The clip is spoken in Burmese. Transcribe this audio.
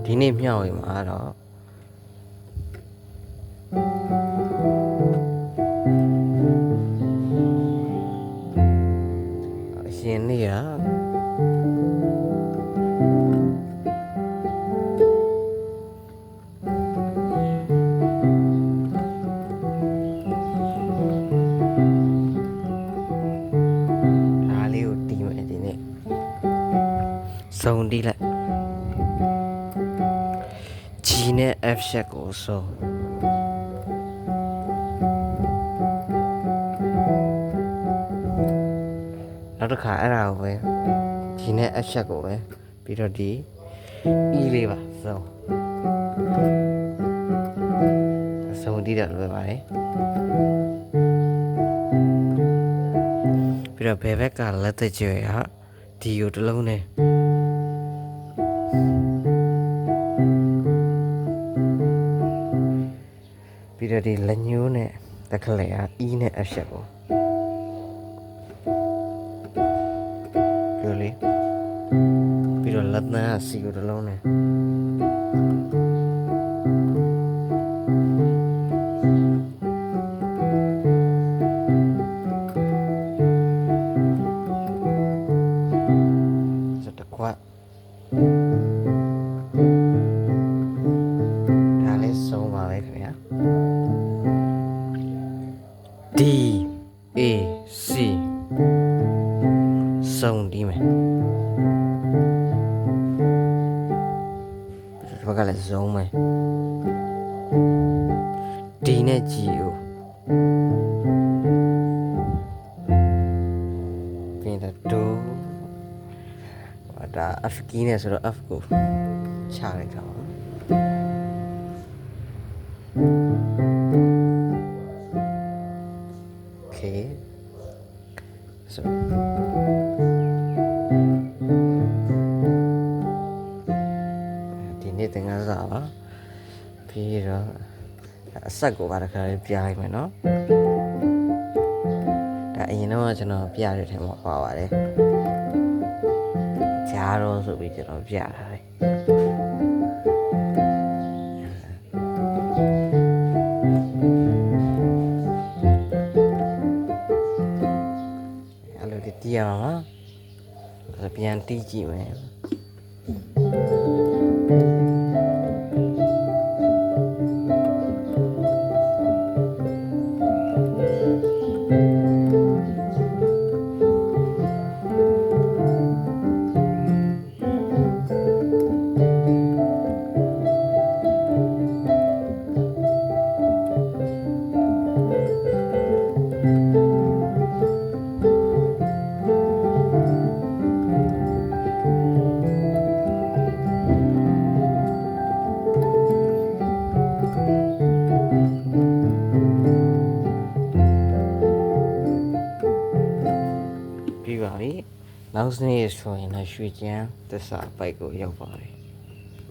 ဒီနေ့မျှဝေမှာတော့အရှင်နေ့ကဒါလေးကိုတီးမယ်ဒီနေ့စုံတီးလိုက်G နဲ့ F ရှက်ကိုစုံနောက်တစ်ခါအဲ့ဒါကိုပဲ G နဲ့ F ရှက်ကိုပဲပြီးတော့ဒီ E လေးပါစုံတီးတယ်လွယ်ပါတယ်ပြီးတော့ဘယ်ဘက်ကလက်သက်ကျွဲကဒီကိုတစ်လုံးနဲ့ပြီးတော့ဒီလက်ညှိုးနဲ့တက်ကလေးက E နဲ့ F ရှက်ကိုပြောလေပြီးတော့လက်သန်းက C ကိုတစ်လုံးနဲ့ဒါလေးဆုံးပါပဲခင်ဗျာ D A C ဆုံးဒီမယ်ဒီဘက်ကလည်းဆုံးမယ် D နဲ့ G ကိုပြင်တော့ဒါ F key နဲ့ဆိုတော့ F ကိုချလိုက်တာပါโอเคဆိုဒီနေ့သင်ခန်းစာပါပြီးတော့အဆက်ကိုပါတစ်ခါလေးပြလိုက်မယ်နော်ဒါအရင်တော့ကျွန်တော်ပြတဲ့ထဲမှာပါပါတယ်ကြားတော့ဆိုပြီးကျွန်တော်ပြထားတယ်အဲ့လိုတီးရမှာပါပြန်တီးကြည့်မယ်ပြီးပါပြီနောက်နေ့ဆိုရင်လည်းရွှေကျန်းသစ္စာပိုက်ကိုရောက်ပါတယ်